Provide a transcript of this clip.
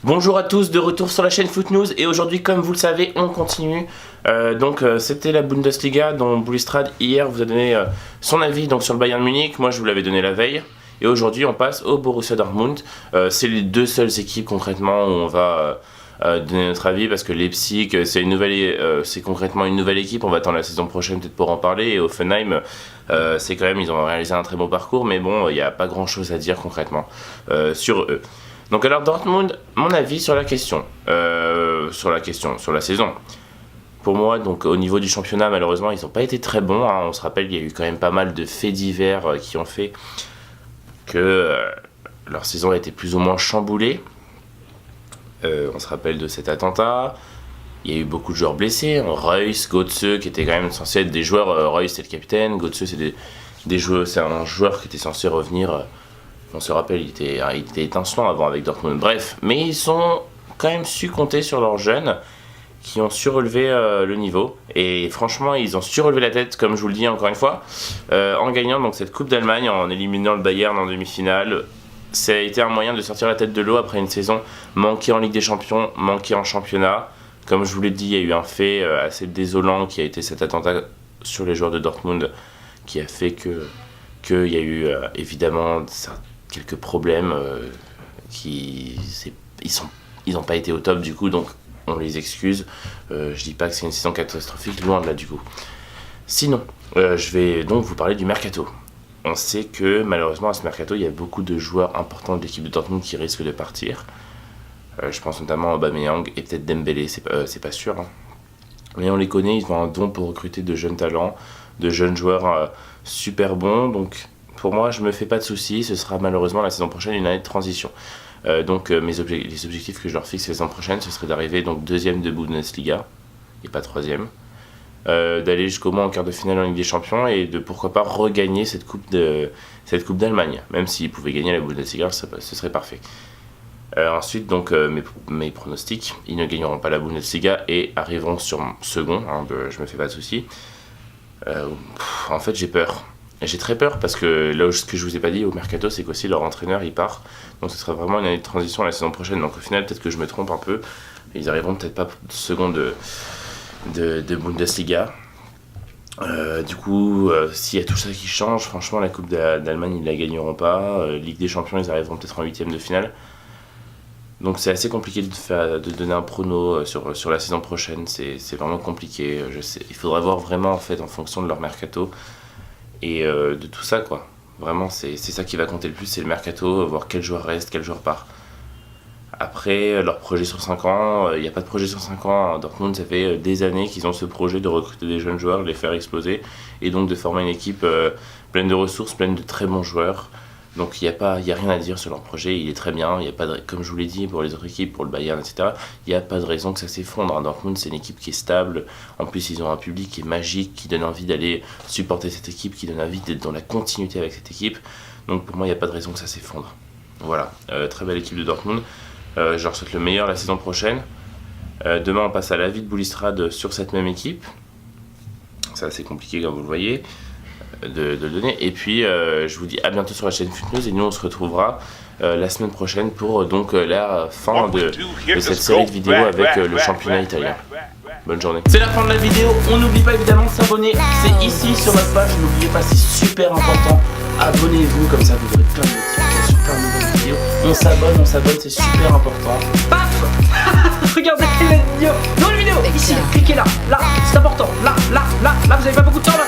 Bonjour à tous, de retour sur la chaîne Foot News et aujourd'hui, comme vous le savez, on continue. C'était la Bundesliga dont Bullistrad hier vous a donné son avis donc, sur le Bayern Munich. Moi je vous l'avais donné la veille. Et aujourd'hui on passe au Borussia Dortmund. C'est les deux seules équipes concrètement où on va donner notre avis parce que Leipzig c'est concrètement une nouvelle équipe. On va attendre la saison prochaine peut-être pour en parler. Et Hoffenheim c'est quand même, ils ont réalisé un très bon parcours, mais bon il n'y a pas grand chose à dire concrètement sur eux. Donc alors Dortmund, mon avis sur la question, sur la saison. Pour moi, donc au niveau du championnat, malheureusement, ils n'ont pas été très bons. Hein. On se rappelle, il y a eu quand même pas mal de faits divers qui ont fait que leur saison a été plus ou moins chamboulée. On se rappelle de cet attentat. Il y a eu beaucoup de joueurs blessés. Reus, Götze, qui étaient quand même censés être des joueurs. Reus, c'est le capitaine. Götze, c'est un joueur qui était censé revenir. On se rappelle, il était étincelant avant avec Dortmund. Bref, mais ils ont quand même su compter sur leurs jeunes qui ont su relever le niveau. Et franchement, ils ont su relever la tête, comme je vous le dis encore une fois, en gagnant donc cette Coupe d'Allemagne, en éliminant le Bayern en demi-finale. Ça a été un moyen de sortir la tête de l'eau après une saison manquée en Ligue des Champions, manquée en championnat. Comme je vous l'ai dit, il y a eu un fait assez désolant qui a été cet attentat sur les joueurs de Dortmund qui a fait qu'il y a eu évidemment quelques problèmes ils n'ont pas été au top du coup, donc on les excuse. Je dis pas que c'est une saison catastrophique, loin de là du coup. Sinon, je vais donc vous parler du mercato. On sait que malheureusement à ce mercato, il y a beaucoup de joueurs importants de l'équipe de Dortmund qui risquent de partir. Je pense notamment à Aubameyang et peut-être Dembélé, c'est pas sûr. Hein. Mais on les connaît, ils ont un don pour recruter de jeunes talents, de jeunes joueurs super bons, donc pour moi, je me fais pas de soucis, ce sera malheureusement la saison prochaine une année de transition. Les objectifs que je leur fixe la saison prochaine, ce serait d'arriver donc deuxième de Bundesliga, et pas troisième, d'aller jusqu'au moins en quart de finale en Ligue des Champions et de pourquoi pas regagner cette coupe d'Allemagne. Même s'ils pouvaient gagner la Bundesliga, ce serait parfait. Ensuite, donc mes pronostics, ils ne gagneront pas la Bundesliga et arriveront sur second, hein, je me fais pas de soucis. En fait, j'ai peur. J'ai très peur parce que là, ce que je vous ai pas dit au mercato, c'est qu'aussi leur entraîneur il part, donc ce sera vraiment une année de transition la saison prochaine. Donc au final, peut-être que je me trompe un peu, ils arriveront peut-être pas second de Bundesliga. Du coup, s'il y a tout ça qui change, franchement, la Coupe d'Allemagne ils la gagneront pas. Ligue des Champions, ils arriveront peut-être en huitième de finale. Donc c'est assez compliqué de donner un prono sur la saison prochaine. C'est vraiment compliqué. Je sais, il faudra voir vraiment en fait en fonction de leur mercato. Et de tout ça quoi, vraiment c'est ça qui va compter le plus, c'est le mercato, voir quel joueur reste, quel joueur part. Après leur projet sur 5 ans, il n'y a pas de projet sur 5 ans, Dortmund ça fait des années qu'ils ont ce projet de recruter des jeunes joueurs, de les faire exploser et donc de former une équipe pleine de ressources, pleine de très bons joueurs. Donc il y a rien à dire sur leur projet, il est très bien, il y a pas comme je vous l'ai dit pour les autres équipes, pour le Bayern, etc. Il n'y a pas de raison que ça s'effondre. Hein. Dortmund c'est une équipe qui est stable, en plus ils ont un public qui est magique, qui donne envie d'aller supporter cette équipe, qui donne envie d'être dans la continuité avec cette équipe. Donc pour moi il n'y a pas de raison que ça s'effondre. Voilà, très belle équipe de Dortmund, je leur souhaite le meilleur la saison prochaine. Demain on passe à l'avis de Bullistrad sur cette même équipe. C'est assez compliqué comme vous le voyez. De le donner et puis je vous dis à bientôt sur la chaîne Foot News et nous on se retrouvera la semaine prochaine pour donc la fin de cette série de vidéos avec le championnat italien. Bonne journée. C'est la fin de la vidéo, on n'oublie pas évidemment de s'abonner, c'est ici sur notre page, n'oubliez pas, c'est super important, abonnez-vous comme ça vous aurez plein de notifications, plein de nouvelles vidéos, on s'abonne, c'est super important. Paf. Regardez la vidéo, dans la vidéo, ici, cliquez là, c'est important, là, vous avez pas beaucoup de temps là,